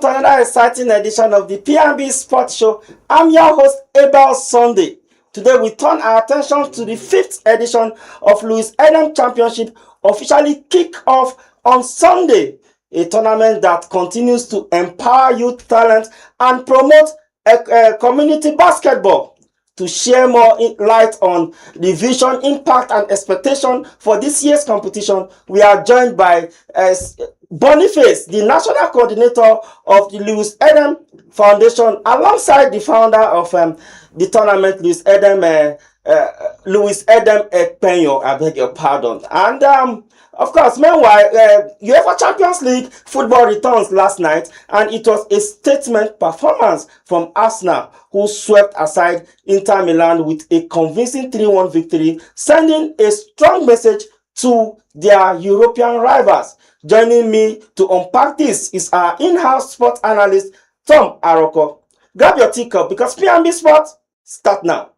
to another exciting edition of the PNB Sports Show. I'm your host, Abel Sunday. Today we turn our attention to the 5th edition of Louis Adam Championship, officially kick off on Sunday. A tournament that continues to empower youth talent and promote community basketball. To share more light on the vision, impact, and expectation for this year's competition, we are joined by Boniface, the national coordinator of the Louis Adam Foundation, alongside the founder of the tournament, Louis Adam Ekpenyo. I beg your pardon. And of course, meanwhile, UEFA Champions League football returns last night, and it was a statement performance from Arsenal, who swept aside Inter Milan with a convincing 3-1 victory, sending a strong message to their European rivals. Joining me to unpack this is our in-house sports analyst, Tom Aroko. Grab your teacup because PNB Sports start now.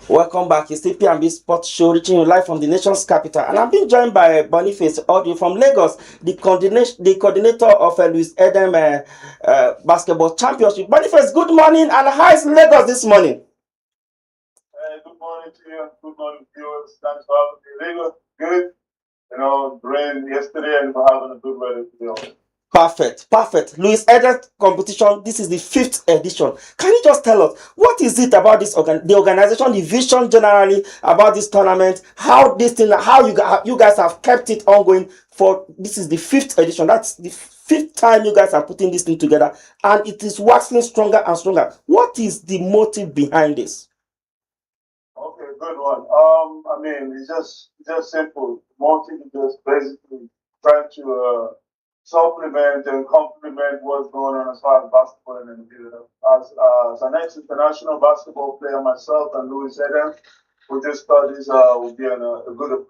Welcome back. It's the PNB Sports Show, reaching you live from the nation's capital. And I'm being joined by Boniface Audio from Lagos, the coordinator of Louis Adam Basketball Championship. Boniface, good morning, and how is Lagos this morning? Good morning to you. Good morning, viewers. Thanks for having me. Lagos, good. Rain yesterday, and we're having a good weather today. Perfect. Louis Adam competition, this is the 5th edition. Can you just tell us, what is it about this the organization, the vision generally about this tournament, how you guys have kept it ongoing for, this is the 5th edition. That's the 5th time you guys are putting this thing together, and it is waxing stronger and stronger. What is the motive behind this? Okay, good one. It's just simple. Motive is just basically trying to supplement and complement what's going on as far as basketball in Nigeria. As an ex-international basketball player myself and Louis Adam, we just thought this would be a good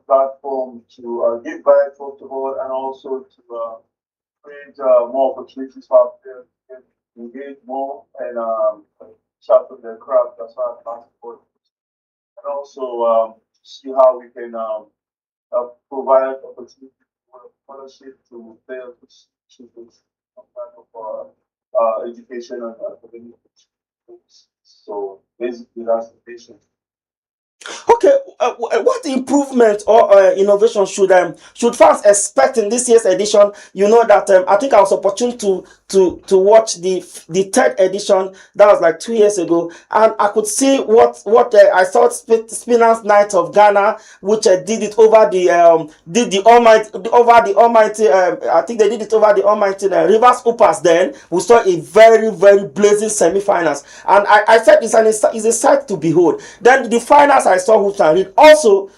platform to give back, first of all, and also to create more opportunities for our players to engage more and sharpen their craft as far as basketball. And also see how we can provide opportunities scholarship to players to some type of education and academic. So basically, that's the vision. Okay, what improvement or innovation should fans expect in this year's edition? You know that I think I was opportune to watch the 3rd edition. That was like 2 years ago, and I could see what I saw. Spinners Night of Ghana, which did it over the almighty. I think they did it over the almighty Rivers Hoopers. Then we saw a very blazing semi-finals, and I said it's a sight to behold. Then the finals I saw, Hoops and Reed also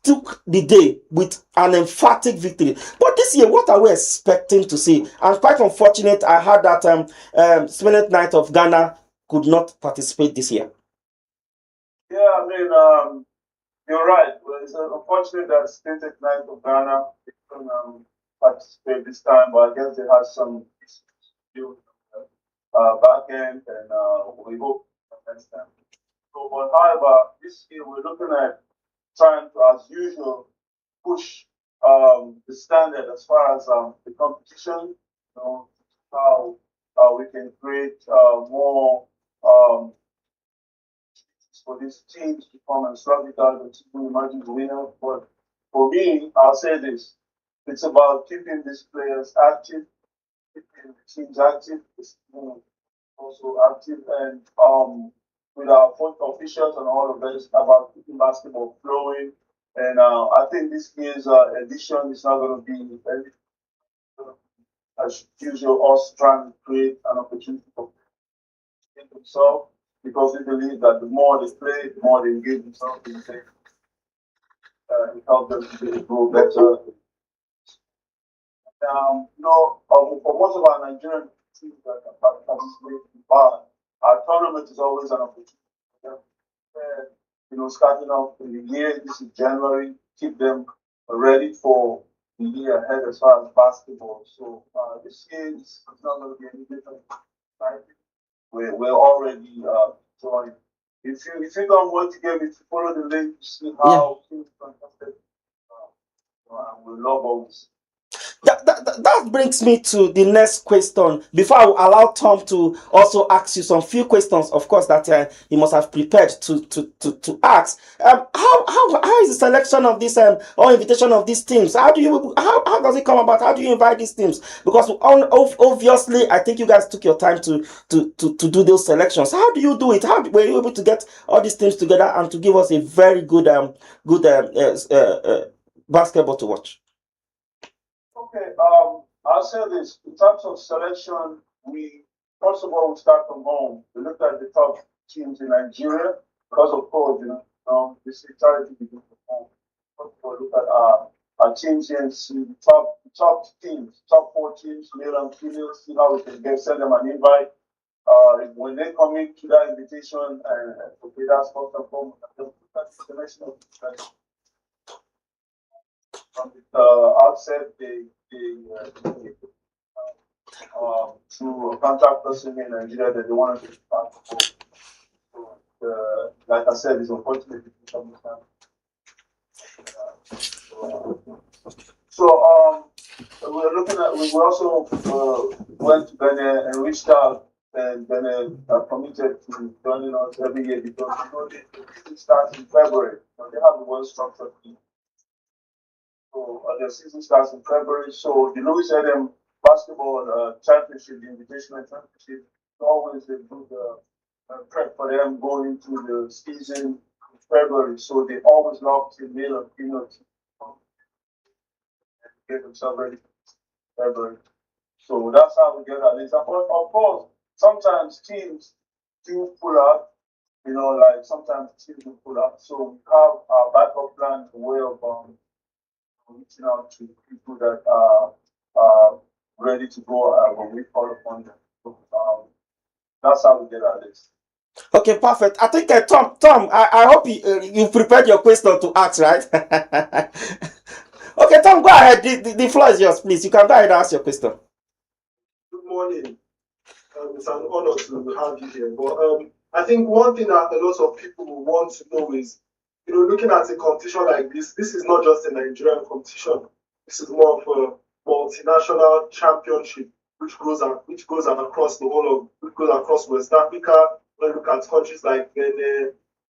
took the day with an emphatic victory. But this year, what are we expecting to see? I'm quite unfortunate. I heard that Spinners Night of Ghana could not participate this year. Yeah, you're right. Well, it's unfortunate that Spinners Night of Ghana couldn't participate this time, but I guess they had some issues to do with back end, and we hope next time. But however, this year we're looking at trying to, as usual, push the standard as far as the competition. How we can create more for these teams to come and slug it out and to imagine the winner. But for me, I'll say this: it's about keeping these players active, keeping the teams active, also active, and with our officials and all of this about keeping basketball flowing. And I think this year's edition is not going to be as usual, us trying to create an opportunity for themselves, because we believe that the more they play, the more they engage themselves in the game. It helps them to grow better. For most of our Nigerian teams that participate in bar, our tournament is always an opportunity. Starting off in the year, this is January, keep them ready for the year ahead as far as basketball. So this year is not going to be any different. Right? We're already joined. If you don't want to get me to follow the link to see how things fantastic, we love always. That brings me to the next question. Before I will allow Tom to also ask you some few questions, of course, that he must have prepared to ask. How is the selection of this or invitation of these teams? How does it come about? How do you invite these teams? Because obviously, I think you guys took your time to do those selections. How do you do it? How were you able to get all these teams together and to give us a very good basketball to watch? Okay, I'll say this. In terms of selection, we first of all we start from home. We look at the top teams in Nigeria because of course, this is charity begins from home. First of all, look at our teams here and see the top teams, top 4 teams, male and female, see how we can send them an invite. When they commit to that invitation, okay, that's first and foremost. The national from the outset, they to a contact person in Nigeria that they want to be part of. Like I said, it's unfortunate to understand. So we're looking at. We also went to Benin and reached out, and Benin committed to joining us every year because the season starts in February. They have a well-structured team. So the season starts in February. So the Louis Adam basketball championship, the invitational championship, is always a good prep for them going into the season in February. So they always lock in male and female team and get themselves ready for February. So that's how we get our list. Of course, sometimes teams do pull out. Like sometimes teams do pull out. So we have our backup plan, a way of reaching out to people that are ready to go when we call upon them. So, that's how we get our list. Okay, perfect. I think Tom, I hope you prepared your question to ask, right? Okay, Tom, go ahead. The floor is yours, please. You can go ahead and ask your question. Good morning. It's an honor to have you here. But I think one thing that a lot of people want to know is, looking at a competition like this is not just a Nigerian competition. This is more of a multinational championship, which goes across the whole of, which goes across West Africa. When you look at countries like Benin,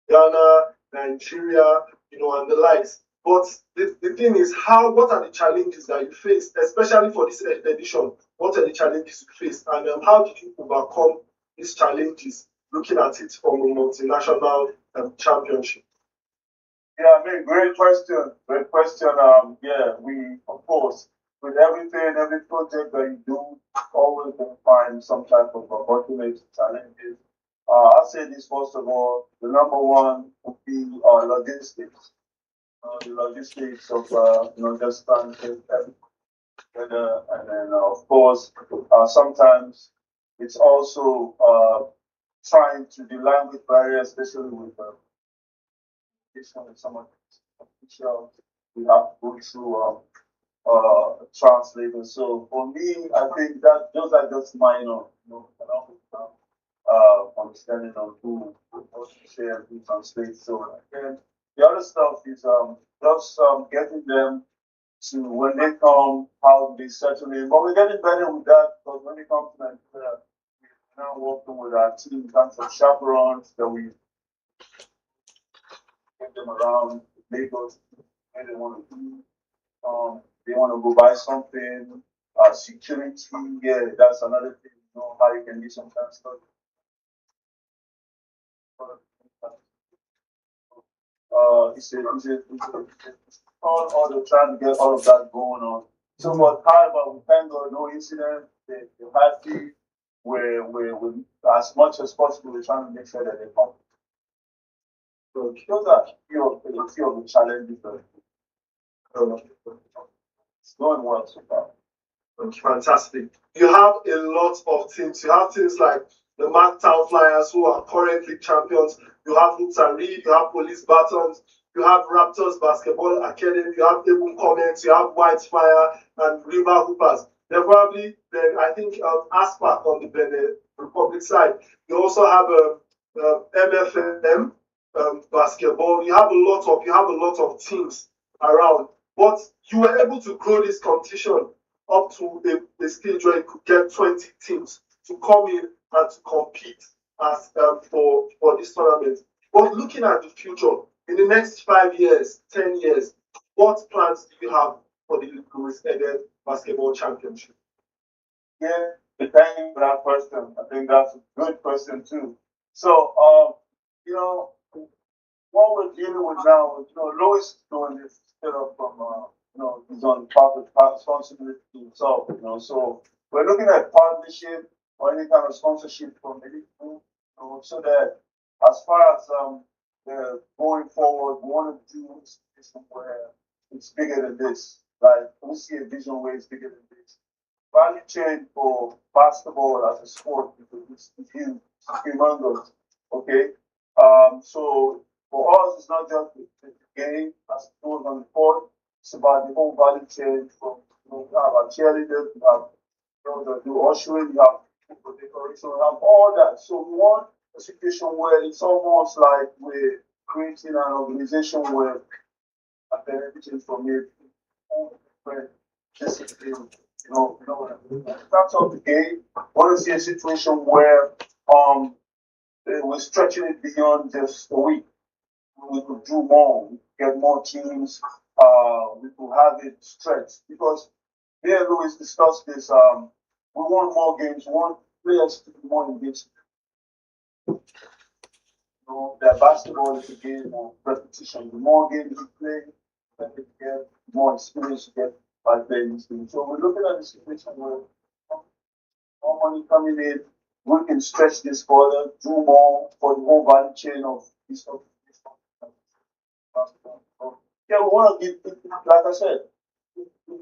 Ghana, Nigeria, and the likes. But the thing is, what are the challenges that you face, especially for this edition? What are the challenges you face, and how did you overcome these challenges? Looking at it from a multinational championship. Yeah, I mean, great question. Great question. Yeah, we of course with everything, every project that you do, always gonna find some type of bottlenecks, challenges. I'll say this first of all. The number one would be logistics. The logistics of just trying to get them together, and then of course sometimes it's also trying to the language barrier, especially with some of the officials. We have to go through translators. So for me, I think that those are just minor, understanding of who what to say and who translate. So again, the other stuff is just getting them to when they come, how they settle in. But we're getting better with that because when they come to Nigeria, we're now working with our team in terms of chaperones that we get them around Lagos where they want to do. They want to go buy something, security, yeah, that's another thing, how you can do some kind of stuff. It's all the trying to get all of that going on. So, but however, we thank God, no incident, they're happy, we're as much as possible, we're trying to make sure that they come. So, those are a few of the challenges that it's going well so far. Fantastic. You have a lot of teams. You have teams like the Marktown Flyers, who are currently champions. You have Hoops and Reed, you have Police Batons, you have Raptors Basketball Academy, you have Devon Comets, you have White Fire, and River Hoopers. They're probably, I think, ASPAC on the Benin Republic side. You also have MFM basketball. You have a lot of teams around, but you were able to grow this competition up to a stage where you could get 20 teams to come in and to compete as for this tournament. But looking at the future, in the next 5 years, 10 years, what plans do you have for the Louis Eden Basketball Championship? Yeah, thank you for that question. I think that's a good question too. So, you know, what we're dealing with now, Louis is doing this instead of from, he's on public responsibility himself, So we're looking at partnership or any kind of sponsorship from any group, so that as far as going forward, we want to do something where it's bigger than this. Like we see a vision where it's bigger than this. Value chain for basketball as a sport is huge, it's humongous. Okay, so for us, it's not just the game as it goes on the court. It's about the whole value chain. From you have our cheerleaders, you have that do ushering, you have people decoration, you have all that. So we want a situation where it's almost like we're creating an organization where everything from it, where discipline, that's of the game. I want to see a situation where we're stretching it beyond just a week. We could do more, we could get more teams, we could have it stretched. Because me and Louis discussed this, we want more games, we want players to be more engaged. That basketball is a game of repetition. The more games you play, the more experience you get by playing this game. So we're looking at the situation where more money coming in, we can stretch this further, do more for the whole value chain of this. Yeah, we want to give, like I said,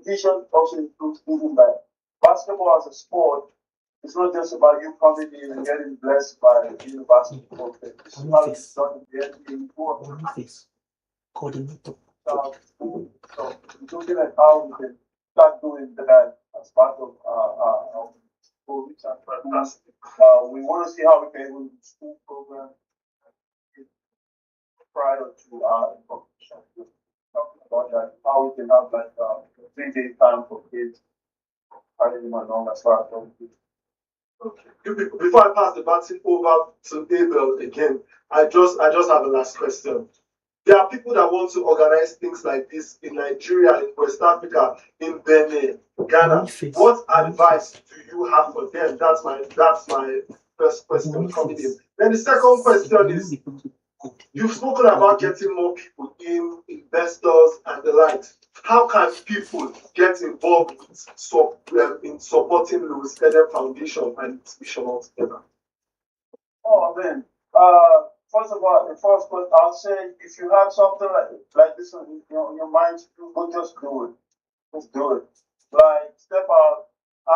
vision also includes giving back. Basketball as a sport, it's not just about you coming in and getting blessed by being a basketball player. It's about it's done in the NBA. Coordinator. So looking at how we can start doing that as part of our goals and fantastic. We want to see how we can even do school program prior to our competition. Talking about that, how we can have like a 3-day time for kids. I didn't even know as far as Okay. Before I pass the baton over to Abel again, I just have a last question. There are people that want to organize things like this in Nigeria, in West Africa, in Benin, Ghana. What advice do you have for them? That's my first question coming in. Then the second question is, you've spoken about getting more people in, investors and the likes. How can people get involved in supporting Louis Eden Foundation and its mission altogether? Oh man. First of all, the first question I'll say, if you have something like this on your mind, go just do it. Just do it. Like step out,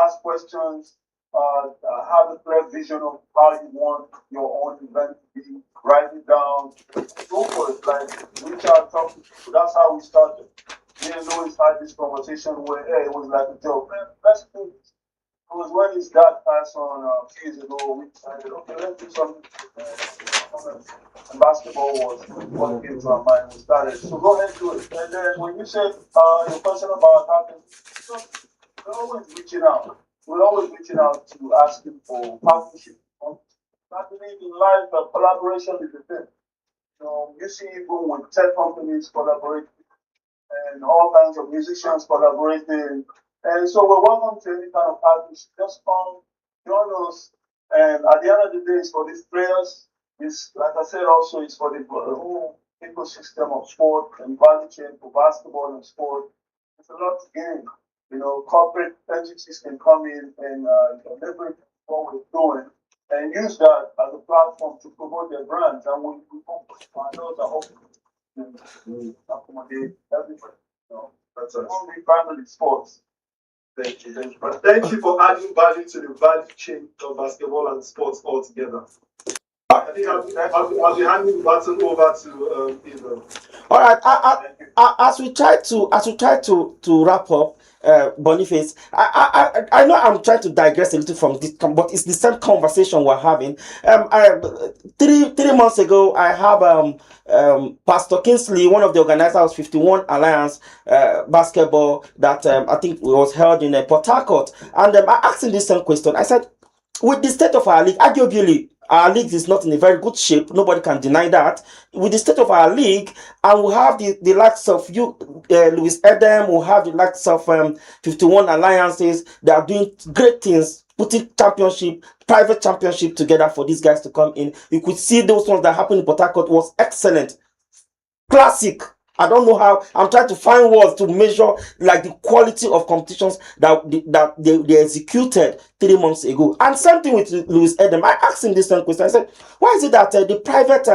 ask questions, have a clear vision of how you want your own event to be, write it down, go for it. Like reach out, talk to people. That's how we started. Me and Louis had this conversation where hey, it was like a joke. Man, let's do this. It was when his dad passed on a few years ago. We decided, okay, let's do something. And basketball was what came to our mind. We started. So go ahead and do it. And then when you said your question about having, we're always reaching out. We're always reaching out to asking for partnership. I believe in life, collaboration is the thing. You see even with tech companies collaborating and all kinds of musicians collaborating. And so we're welcome to any kind of partnership. Just come, join us. And at the end of the day, it's for these players. It's like I said, also it's for the whole ecosystem of sport and value chain for basketball and sport. It's a lot to gain. Corporate entities can come in and leverage what we're doing and use that as a platform to promote their brands. And we partners are hoping to accommodate everybody. That's only family sports. Thank you, thank you. But thank you for adding value to the value chain of basketball and sports altogether. I think I'll be handing the baton over to Eva. All right. As we try to wrap up, Boniface, I know I'm trying to digress a little from this, but it's the same conversation we're having. Three months ago, I have Pastor Kingsley, one of the organizers of 51 Alliance basketball that I think was held in Port Harcourt, and I asked him this same question. I said, with the state of our league, arguably our league is not in a very good shape. Nobody can deny that. With the state of our league, and we have the likes of you, Louis Adam, we have the likes of 51 Alliances that are doing great things, putting private championship together for these guys to come in. You could see those ones that happened in Port Harcourt was excellent. Classic. I don't know how. I'm trying to find words to measure like the quality of competitions that they executed 3 months ago. And same thing with Louis Adam. I asked him this one question. I said, why is it that the private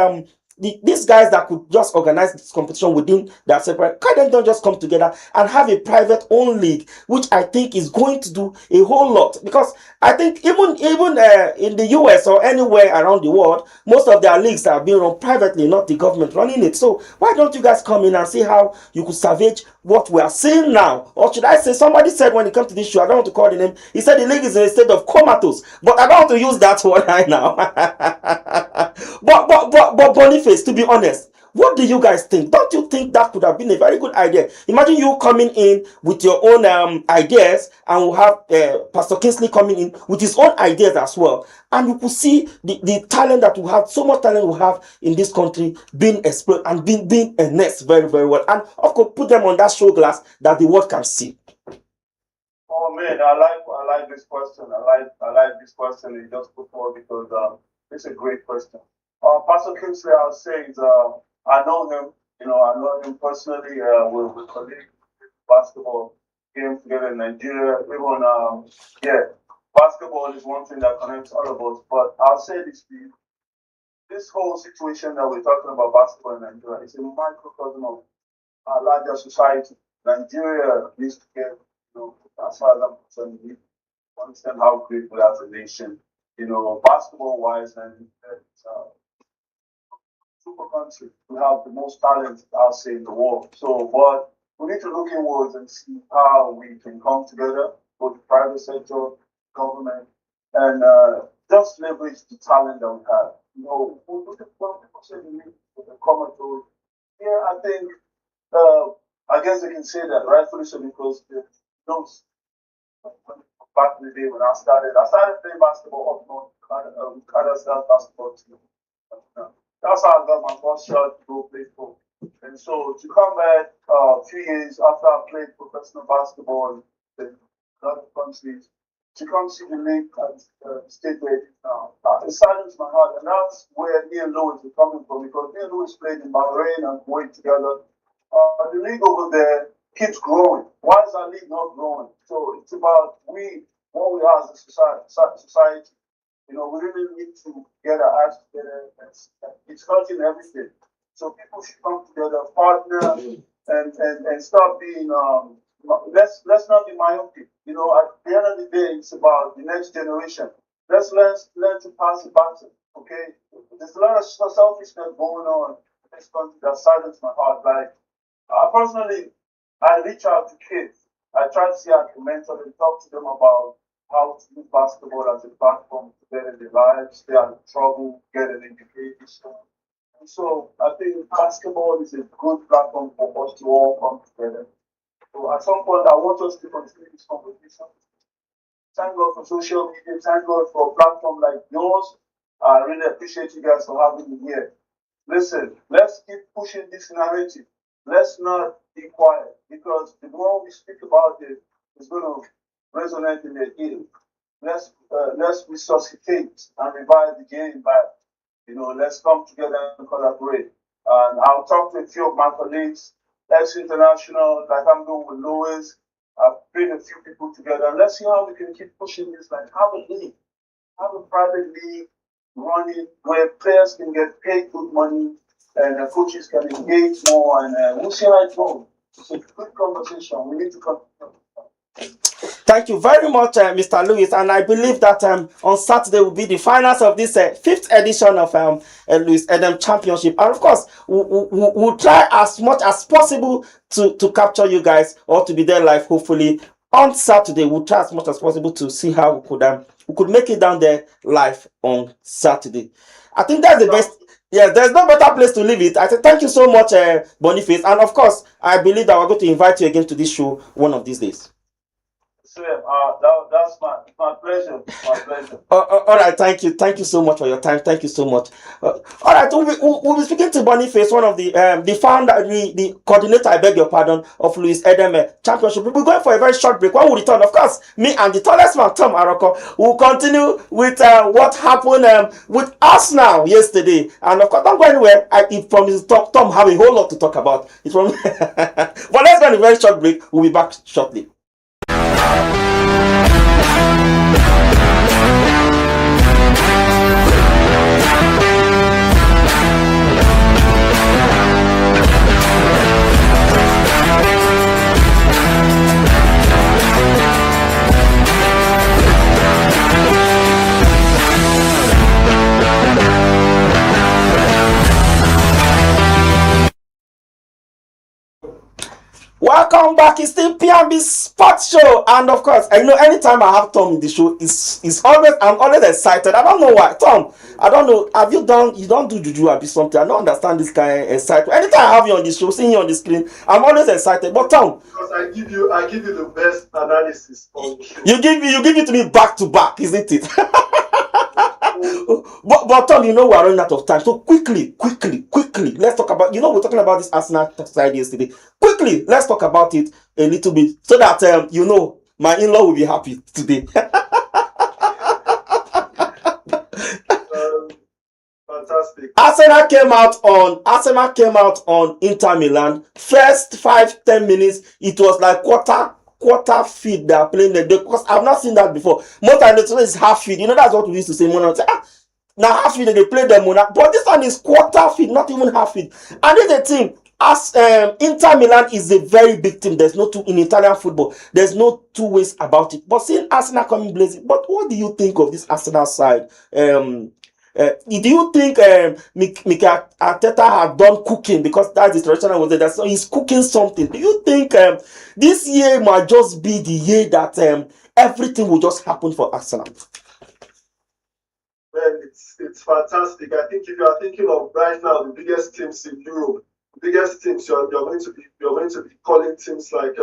these guys that could just organize this competition within their separate, why don't they just come together and have a private owned league, which I think is going to do a whole lot? Because I think even in the US or anywhere around the world, most of their leagues are being run privately, not the government running it. So why don't you guys come in and see how you could salvage what we are seeing now? Or should I say, somebody said when it comes to this show, I don't want to call the name, he said the league is in a state of comatose, but I don't want to use that word right now. but Boniface, to be honest, what do you guys think? Don't you think that could have been a very good idea? Imagine you coming in with your own ideas, and we'll have Pastor Kingsley coming in with his own ideas as well. And you could see the talent that we have, so much talent we have in this country being explored and being enhanced very, very well. And of course, put them on that show glass that the world can see. Oh man, I like this question. I like this question you just put forward because it's a great question. Pastor Kingsley, I'll say is I know him. I know him personally. We're colleagues, basketball games together in Nigeria. Even yeah, basketball is one thing that connects all of us. But I'll say this to you: this whole situation that we're talking about basketball in Nigeria is a microcosm of our larger society. Nigeria needs to get, as far as I'm concerned, we understand how great we are as a nation. Basketball wise, and it's super country. We have the most talent, I'll say, in the world. So, but we need to look inwards and see how we can come together, both the private sector, government, and just leverage the talent that we have. When people say we need to come to, yeah, I think, I guess they can say that rightfully so because those back in the day when I started playing basketball up north, Canada basketball team. That's how I got my first shot to go play pro. And so to come back a few years after I played professional basketball in other countries, to come see the league at the state where it is now, it saddens my heart. And that's where me and Louis are coming from because me and Louis played in Bahrain and Kuwait together. The league over there keeps growing. Why is our league not growing? So it's about what we are as a society. We really need to get our acts together. It's hurting everything. So people should come together, partner, and stop being. Let's not be myopic. At the end of the day, it's about the next generation. Let's learn to pass the baton. Okay, there's a lot of selfishness going on in this country that silences my heart. Like personally, I reach out to kids. I try to see how to mentor them, talk to them about how to use basketball as a platform to better their lives, stay out of trouble, get an education. And so I think basketball is a good platform for us to all come together. So at some point, I want us to continue this conversation. Thank God for social media. Thank God for a platform like yours. I really appreciate you guys for having me here. Listen, let's keep pushing this narrative. Let's not be quiet because the more we speak about it, it's going to resonate in their ear. Let's resuscitate and revive the game back. Let's come together and collaborate. And I'll talk to a few of my colleagues, ex-international, like I'm doing with Louis. I've bring a few people together. And let's see how we can keep pushing this. Like have a league, have a private league running where players can get paid good money and coaches can engage more. And we'll see how it goes. It's a good conversation. We need to continue. Thank you very much, Mr. Lewis. And I believe that on Saturday will be the finals of this fifth edition of Lewis Adam Championship. And of course, we'll try as much as possible to capture you guys or to be there live, hopefully. On Saturday, we'll try as much as possible to see how we could make it down there live on Saturday. I think that's the best. Yes, there's no better place to leave it. I say thank you so much, Boniface. And of course, I believe that we're going to invite you again to this show one of these days. Sir, that's my pleasure. My pleasure. All right, thank you so much for your time. Thank you so much. All right, we'll be speaking to Boniface, one of the founder, the coordinator, I beg your pardon, of Lewis Adam Championship. We'll be going for a very short break. When we return, of course, me and the tallest man, Tom Aroko, will continue with what happened with Arsenal yesterday. And of course, don't go anywhere. It promises Tom have a whole lot to talk about. It's from but let's go on a very short break. We'll be back shortly. Welcome back. It's the PNB Sports Show, and of course, I know anytime I have Tom in the show, I'm always excited. I don't know why, Tom. I don't know. Have you don't do juju or be something? I don't understand this kind of excitement. Anytime I have you on the show, seeing you on the screen, I'm always excited. But Tom, Because I give you the best analysis on the show. you give it to me back to back, isn't it? but Tom, you know we're running out of time. So quickly, let's talk about. You know we're talking about this Arsenal side yesterday. Quickly, let's talk about it a little bit so that you know my in-law will be happy today. Fantastic. Arsenal came out on Inter Milan. First 5-10 minutes, it was like quarter feed they are playing there, because I've not seen that before. Most of the time it's half feed. You know, that's what we used to say. Now half feed they play them, but this one is quarter feed, not even half feed. And it's a team. As Inter Milan is a very big team. There's no two in Italian football. There's no two ways about it. But seeing Arsenal coming blazing, but what do you think of this Arsenal side? Do you think Mikel Arteta had done cooking, because that's the traditional was there? So he's cooking something. Do you think this year might just be the year that everything will just happen for Arsenal? Man, it's fantastic. I think if you are thinking of right now the biggest teams in Europe, the biggest teams you're going to be calling teams like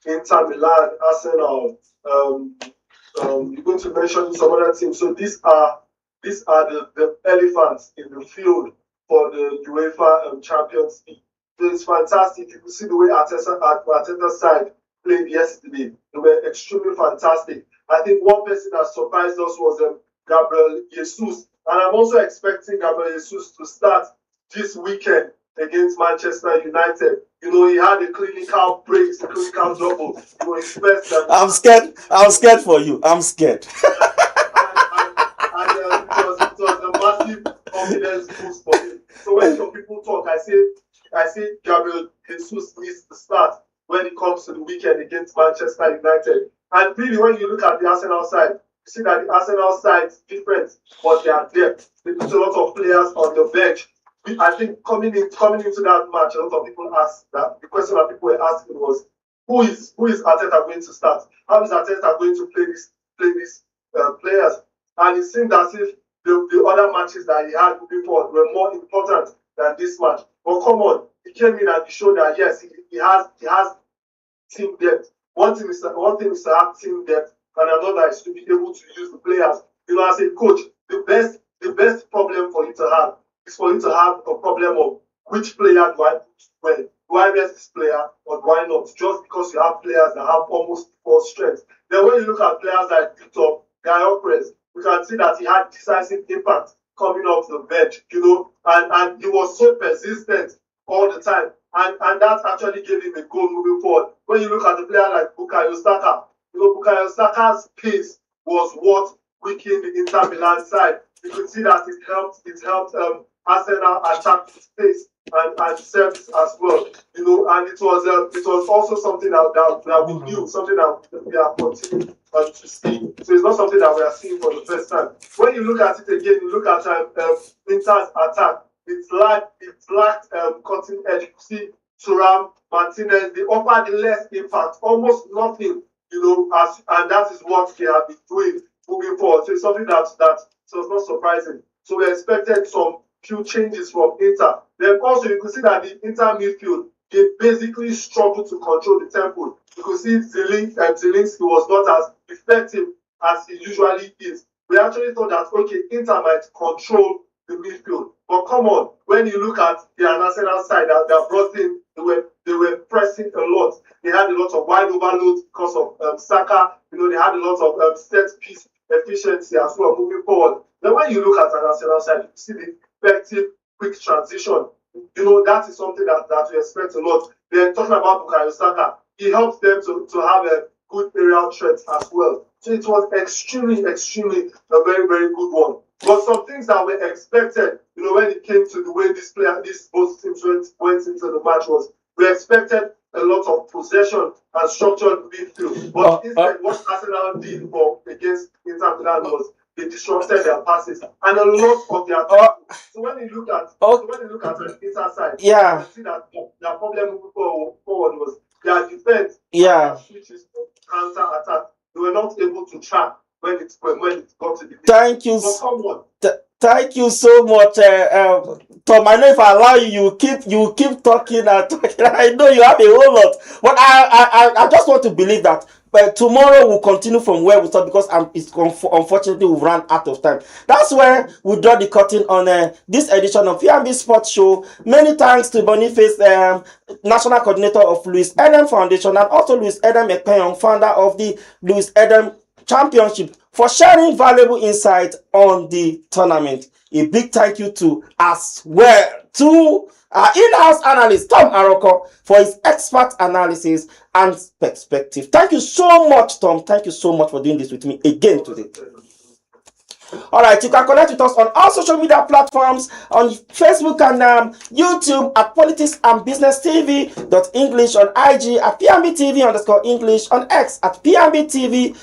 Inter Milan, Arsenal. You're going to mention some other teams. So these are the elephants in the field for the UEFA Champions League. So it's fantastic. You can see the way Arteta's side played yesterday. They were extremely fantastic. I think one person that surprised us was Gabriel Jesus. And I'm also expecting Gabriel Jesus to start this weekend against Manchester United. You know, he had a clinical break, a clinical double. You know, his first. I'm scared for you. I'm scared. It was a massive confidence boost for him. So when some people talk, I say Gabriel Jesus needs to start when it comes to the weekend against Manchester United. And really, when you look at the Arsenal side, you see that the Arsenal side is different, but they are there. They put a lot of players on the bench. I think coming into that match, a lot of people asked that. The question that people were asking was, who is Arteta going to start? How is Arteta going to play these players? And it seemed as if the other matches that he had moving forward were more important than this match. But come on, he came in and he showed that yes, he has team depth. One thing is to have team depth, and another is to be able to use the players. You know, as a coach, the best problem for you to have is for you to have a problem of which player do I put where. Do I rest this player or do I not? Just because you have players that have almost equal strength. Then when you look at players like Victor Gyökeres, we can see that he had decisive impact coming off the bench, you know, and he was so persistent all the time. And that actually gave him a goal moving forward. When you look at the player like Bukayo Saka, you know, Bukayo Saka's pace was what weakened the Inter Milan side. You could see that it helped Arsenal attack the space. and service as well. And it was also something that we knew, something that we are continuing to see. So it's not something that we are seeing for the first time. When you look at it again, you look at Inter's attack. It lacked cutting edge. You see Thuram, Martinez, they offered less impact, almost nothing. And that is what they have been doing moving forward. So it's something that was not surprising. So we expected some few changes from Inter. Then also you could see that the Inter midfield, they basically struggled to control the tempo. You could see Zielinski was not as effective as he usually is. We actually thought that okay, Inter might control the midfield. But come on, when you look at their national side that they brought in, they were pressing a lot. They had a lot of wide overloads because of Saka. They had a lot of set piece efficiency as well moving forward. Then when you look at the national side, you see the effective quick transition. That is something that we expect a lot. They're talking about Bukayo Saka. He helps them to have a good aerial threat as well. So it was extremely a very, very good one. But some things that were expected, when it came to the way these both teams went into the match was we expected a lot of possession and structured midfield. But instead, what Arsenal did against Inter Milan was they disrupted their passes and a lot of their so when you look at the Inter side, you can see that their problem moving forward was their defense switches to counter attack. They were not able to track when it got to the Thank you. But come on. Thank you so much, Tom. I know if I allow you, you keep talking and talking. I know you have a whole lot, but I just want to believe that. But tomorrow we'll continue from where we start because unfortunately we've run out of time. That's where we draw the curtain on this edition of PMB Sports Show. Many thanks to Boniface, National Coordinator of Louis Adam Foundation, and also Louis Adam Ekpenyong, founder of the Louis Adam Championship, for sharing valuable insight on the tournament. A big thank you to as well to our in-house analyst Tom Aroko for his expert analysis and perspective. Thank you so much, Tom. Thank you so much for doing this with me again today. Alright, you can connect with us on all social media platforms, on Facebook and YouTube at Politics and Business TV .English, on IG at PMB TV _English, on X at PMB TV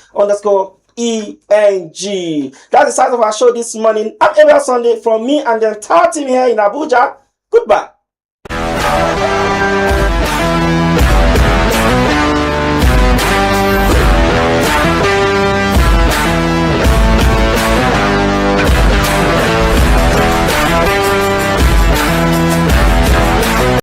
_ENG. That's the size of our show this morning. I'm Abel Sunday from me and the entire team here in Abuja. Goodbye.